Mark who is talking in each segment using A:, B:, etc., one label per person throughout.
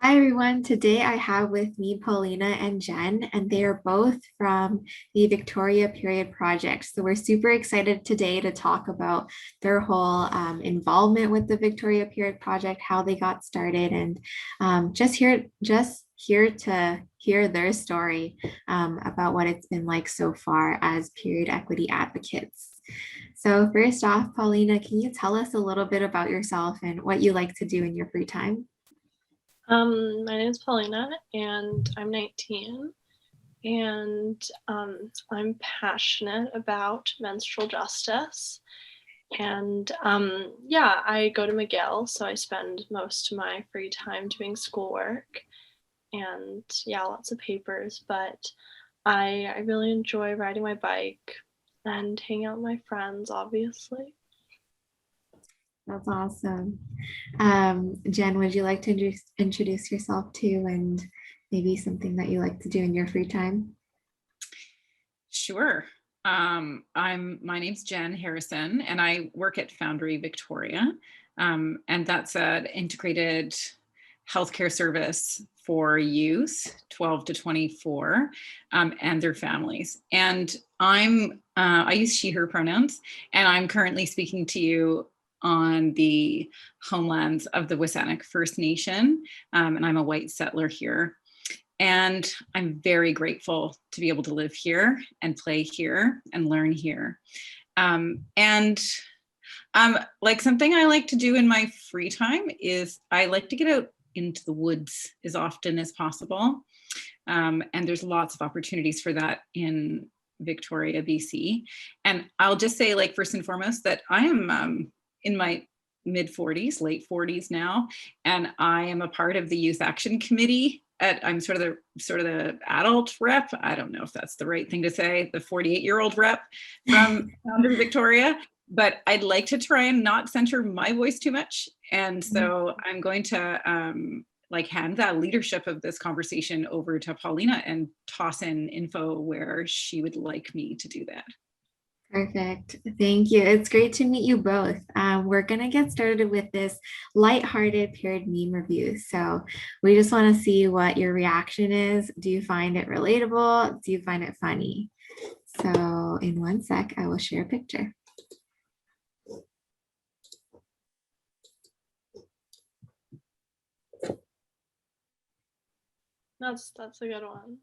A: Hi everyone. Today I have with me Paulina and Jen, and they are both from the Victoria Period Project. So we're super excited today to talk about their whole involvement with the Victoria Period Project, how they got started, and just here to hear their story about what it's been like so far as period equity advocates. So first off, Paulina, can you tell us a little bit about yourself and what you like to do in your free time?
B: My name is Polina and I'm 19 and I'm passionate about menstrual justice. And yeah, I go to McGill, so I spend most of my free time doing schoolwork and yeah, lots of papers, but I really enjoy riding my bike and hanging out with my friends, obviously.
A: That's awesome. Jen, would you like to introduce yourself too and maybe something that you like to do in your free time?
C: Sure. My name's Jen Harrison, and I work at Foundry Victoria, and that's an integrated healthcare service for youth 12 to 24 and their families. And I use she/her pronouns, and I'm currently speaking to you on the homelands of the WSÁNEĆ First Nation, and I'm a white settler here. And I'm very grateful to be able to live here and play here and learn here. And like something I like to do in my free time is I like to get out into the woods as often as possible. And there's lots of opportunities for that in Victoria, BC. And I'll just say, like, first and foremost, that I am in my mid 40s, late 40s now, and I am a part of the Youth Action Committee. I'm sort of the adult rep. I don't know if that's the right thing to say, the 48-year-old rep from Foundry Victoria, but I'd like to try and not center my voice too much. And so I'm going to like hand that leadership of this conversation over to Paulina and toss in info where she would like me to do that.
A: Perfect. Thank you. It's great to meet you both. We're going to get started with this lighthearted period meme review. So we just want to see what your reaction is. Do you find it relatable? Do you find it funny? So in one sec, I will share a picture.
B: That's a good one.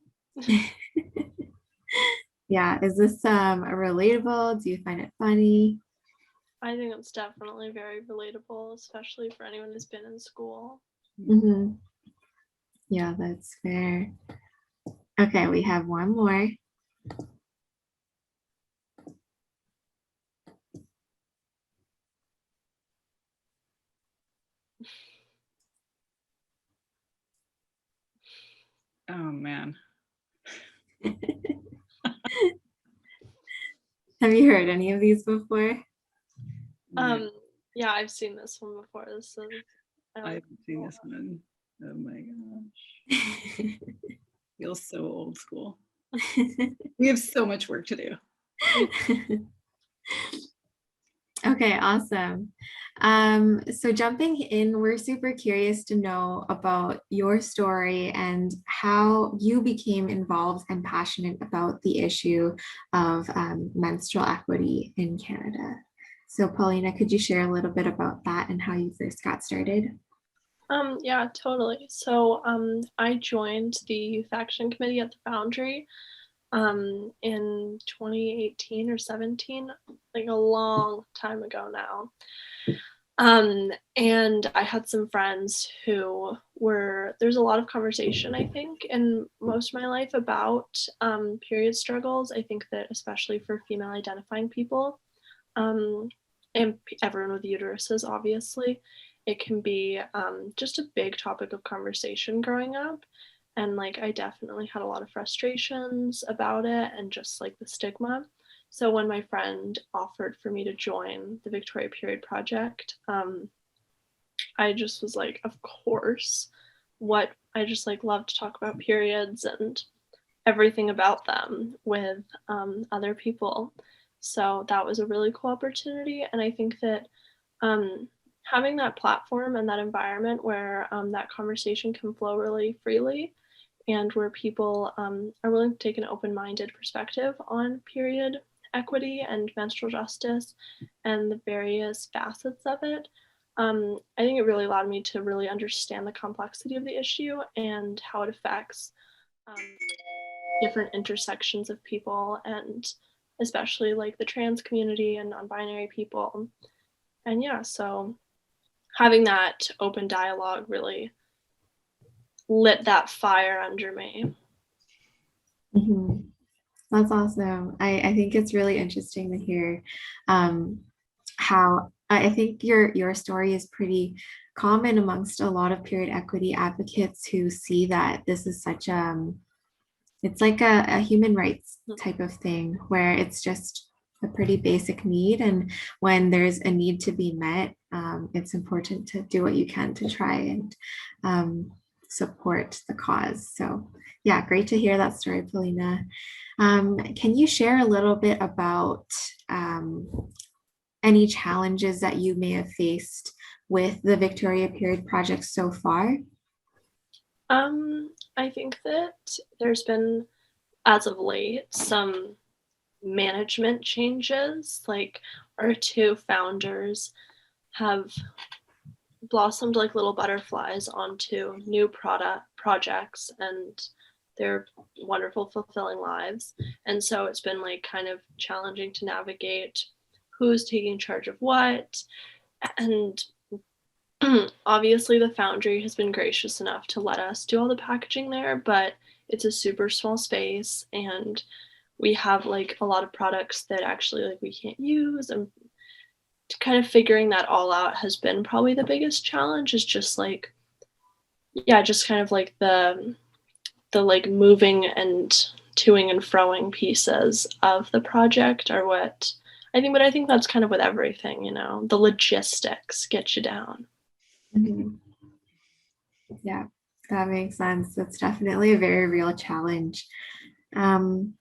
A: Yeah, is this relatable? Do you find it funny?
B: I think it's definitely very relatable, especially for anyone who's been in school.
A: Mm-hmm. Yeah, that's fair. Okay, we have one more.
C: Oh man.
A: Have you heard any of these before?
B: Yeah, I've seen this one before.
C: I haven't seen this one. Oh my gosh. Feels so old school. We have so much work to do.
A: Okay, awesome. So jumping in, we're super curious to know about your story and how you became involved and passionate about the issue of menstrual equity in Canada. So Paulina, could you share a little bit about that and how you first got started?
B: Yeah, totally. So I joined the Youth Action Committee at the Foundry in 2018 or 17, like a long time ago now. And I had some friends who there's a lot of conversation, I think, in most of my life about period struggles. I think that especially for female identifying people, and everyone with uteruses, obviously, it can be just a big topic of conversation growing up. And like, I definitely had a lot of frustrations about it and just like the stigma. So when my friend offered for me to join the Victoria Period Project, I just was like, of course. What I just like love to talk about periods and everything about them with other people. So that was a really cool opportunity. And I think that having that platform and that environment where that conversation can flow really freely, and where people are willing to take an open-minded perspective on period equity and menstrual justice and the various facets of it. I think it really allowed me to really understand the complexity of the issue and how it affects um, different intersections of people, and especially like the trans community and non-binary people. And yeah, so having that open dialogue really lit that fire under me.
A: Mhm. That's awesome. I think it's really interesting to hear how I think your story is pretty common amongst a lot of period equity advocates who see that this is such it's like a human rights type of thing where it's just a pretty basic need, and when there's a need to be met, it's important to do what you can to try and support the cause. So yeah, great to hear that story, Polina. Can you share a little bit about any challenges that you may have faced with the Victoria Period Project so far?
B: I think that there's been, as of late, some management changes. Like our two founders have blossomed like little butterflies onto new projects, and they're wonderful, fulfilling lives. And so it's been like kind of challenging to navigate who's taking charge of what. And obviously the foundry has been gracious enough to let us do all the packaging there, but it's a super small space, and we have like a lot of products that actually like we can't use, and kind of figuring that all out has been probably the biggest challenge. Is just like, yeah, just kind of like the like moving and toing and froing pieces of the project are what I think, but I think that's kind of with everything, the logistics get you down.
A: Mhm. Yeah, that makes sense. That's definitely a very real challenge. And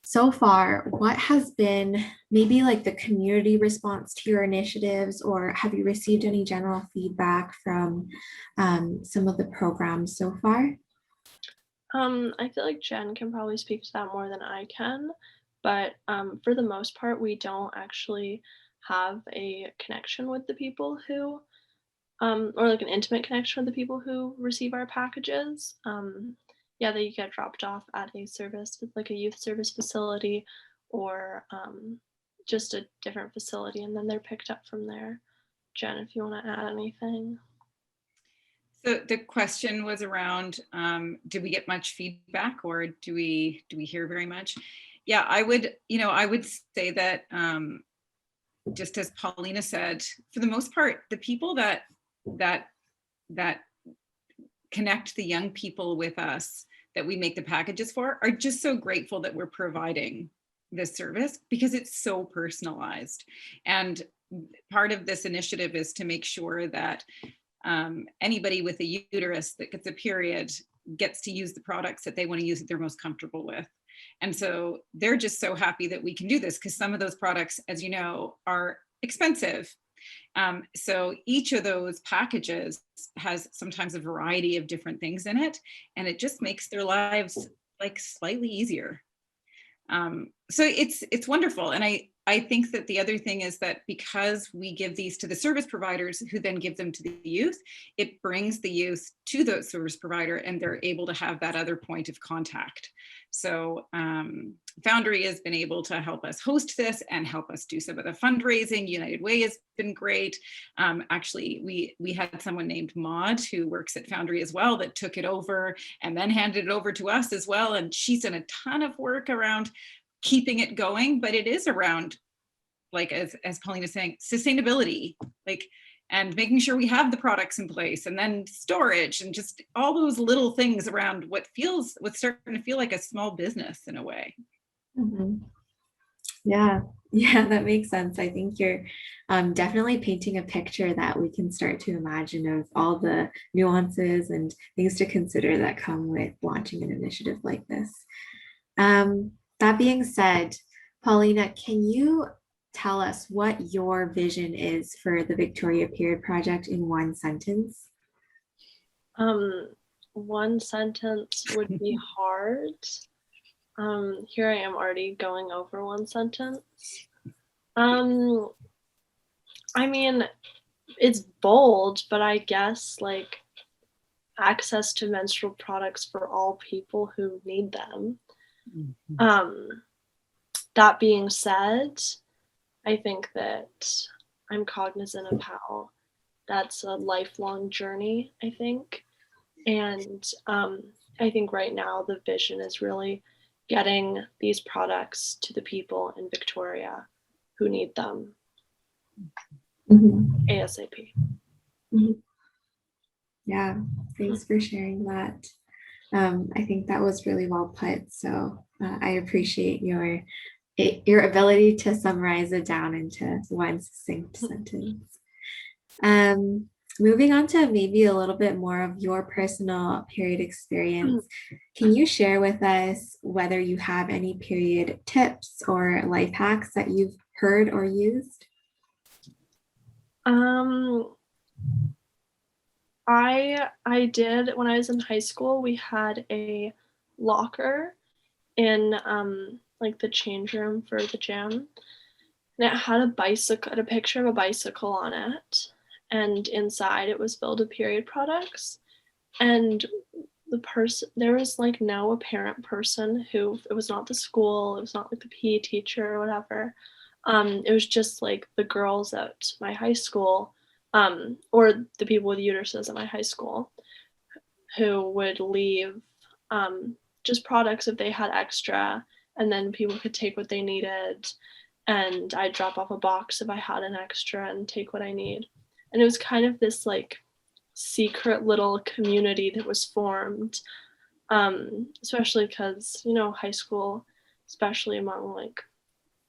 A: so far, what has been maybe like the community response to your initiatives, or have you received any general feedback from some of the programs so far?
B: I feel like Jen can probably speak to that more than I can, but for the most part, we don't actually have a connection with the people who, or like an intimate connection with the people who receive our packages. Yeah, they get dropped off at a service, like a youth service facility, or just a different facility, and then they're picked up from there. Jen, if you want to add anything.
C: So the question was around, did we get much feedback, or do we hear very much? Yeah, I would say that just as Paulina said, for the most part, the people that connect the young people with us that we make the packages for are just so grateful that we're providing this service, because it's so personalized. And part of this initiative is to make sure that anybody with a uterus that gets a period gets to use the products that they want to use, that they're most comfortable with. And so they're just so happy that we can do this, because some of those products, as you know, are expensive. So each of those packages has sometimes a variety of different things in it, and it just makes their lives like slightly easier. So it's wonderful. And I think that the other thing is that because we give these to the service providers who then give them to the youth, it brings the youth to the service provider, and they're able to have that other point of contact. So Foundry has been able to help us host this and help us do some of the fundraising. United Way has been great. Actually, we had someone named Maud who works at Foundry as well that took it over and then handed it over to us as well. And she's done a ton of work around keeping it going, but it is around, like as Paulina is saying, sustainability, like, and making sure we have the products in place, and then storage, and just all those little things around what's starting to feel like a small business in a way.
A: Mhm. Yeah, that makes sense. I think you're definitely painting a picture that we can start to imagine of all the nuances and things to consider that come with launching an initiative like this. That being said, Paulina, can you tell us what your vision is for the Victoria Period Project in one sentence?
B: One sentence would be hard. Here I am already going over one sentence. I mean, it's bold, but I guess like access to menstrual products for all people who need them. That being said, I think that I'm cognizant of how that's a lifelong journey, I think. And I think right now the vision is really getting these products to the people in Victoria who need them ASAP.
A: Yeah, thanks for sharing that. I think that was really well put. So I appreciate your ability to summarize it down into one succinct sentence. Moving on to maybe a little bit more of your personal period experience, can you share with us whether you have any period tips or life hacks that you've heard or used?
B: I did when I was in high school. We had a locker in like the change room for the gym, and it had a picture of a bicycle on it, and inside it was filled with period products. And there was like no apparent person who, it was not the school, it was not like the PE teacher or whatever. It was just like the girls at my high school, or the people with uteruses at my high school, who would leave just products if they had extra, and then people could take what they needed, and I'd drop off a box if I had an extra and take what I need. And it was kind of this like secret little community that was formed, especially because, you know, high school, especially among like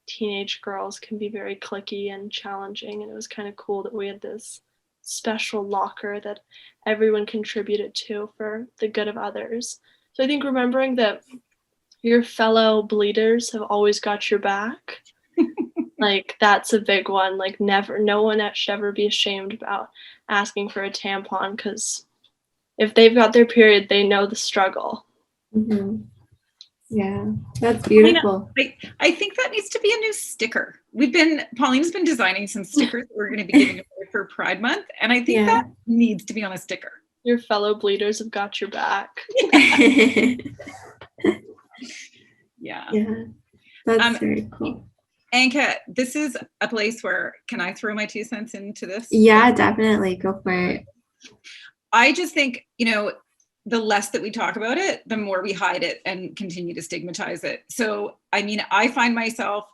B: teenage girls, can be very cliquey and challenging, and it was kind of cool that we had this special locker that everyone contributed to for the good of others. So I think remembering that your fellow bleeders have always got your back, like that's a big one. Like no one should ever be ashamed about asking for a tampon, because if they've got their period, they know the struggle.
A: Yeah, that's beautiful.
C: I think that needs to be a new sticker. Paulina's been designing some stickers that we're going to be giving away for Pride Month, and I think that needs to be on a sticker.
B: Your fellow bleeders have got your back.
C: Yeah.
A: That's very cool.
C: Anka, this is a place where, can I throw my 2 cents into this?
A: Yeah, definitely. Go for it.
C: I just think, you know, the less that we talk about it, the more we hide it and continue to stigmatize it. So, I mean, I find myself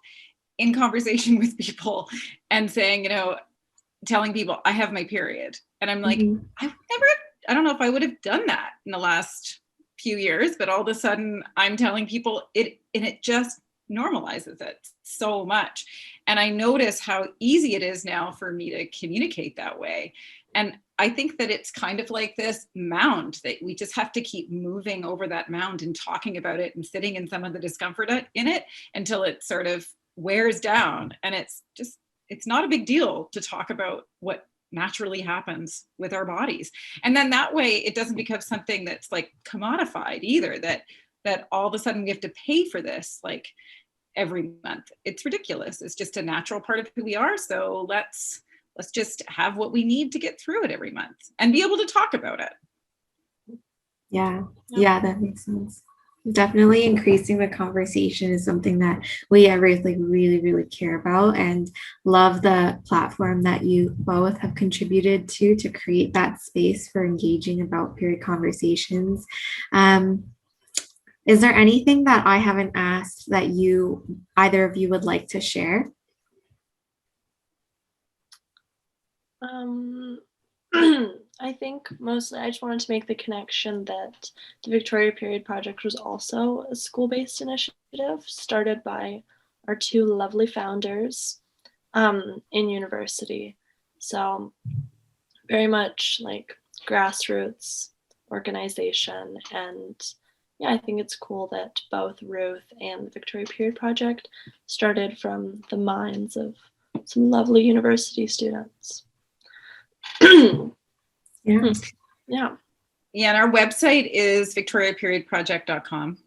C: in conversation with people and saying, you know, telling people I have my period. And I'm like, I don't know if I would have done that in the last few years, but all of a sudden I'm telling people it, and it just normalizes it so much. And I notice how easy it is now for me to communicate that way. And I think that it's kind of like this mound that we just have to keep moving over that mound and talking about it and sitting in some of the discomfort in it until it sort of wears down. And it's not a big deal to talk about what naturally happens with our bodies. And then that way it doesn't become something that's like commodified either, that all of a sudden we have to pay for this like every month. It's ridiculous. It's just a natural part of who we are. So let's just have what we need to get through it every month and be able to talk about it.
A: Yeah, that makes sense. Definitely increasing the conversation is something that we at Ruth really, really care about, and love the platform that you both have contributed to create that space for engaging about period conversations. Is there anything that I haven't asked that either of you would like to share?
B: I think mostly I just wanted to make the connection that the Victoria Period Project was also a school-based initiative started by our 2 lovely founders in university. So very much like grassroots organization, and yeah, I think it's cool that both Ruth and the Victoria Period Project started from the minds of some lovely university students.
A: Yeah.
B: Yeah.
C: Yeah, and our website is victoriaperiodproject.com.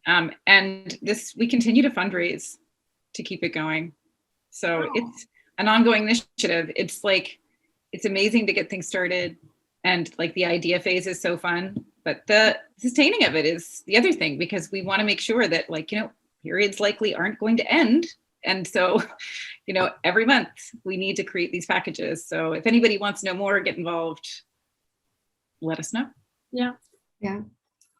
C: And we continue to fundraise to keep it going. So it's an ongoing initiative. It's amazing to get things started, and like the idea phase is so fun, but the sustaining of it is the other thing, because we want to make sure that periods likely aren't going to end. And so, every month we need to create these packages. So if anybody wants to know more, get involved, let us know.
B: Yeah.
A: Yeah.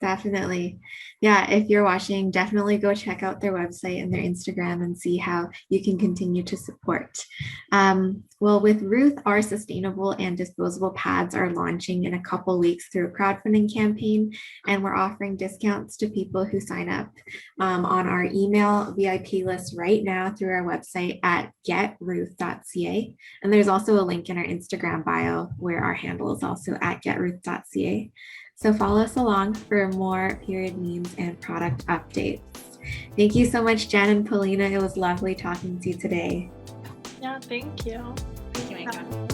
A: Definitely. Yeah, if you're watching, definitely go check out their website and their Instagram and see how you can continue to support. Well, with Ruth, our sustainable and disposable pads are launching in a couple weeks through a crowdfunding campaign, and we're offering discounts to people who sign up on our email VIP list right now through our website at getruth.ca. And there's also a link in our Instagram bio where our handle is also at getruth.ca. So follow us along for more period memes and product updates. Thank you so much, Jen and Polina. It was lovely talking to you today.
B: Yeah, thank you.
C: Thank you, Mika.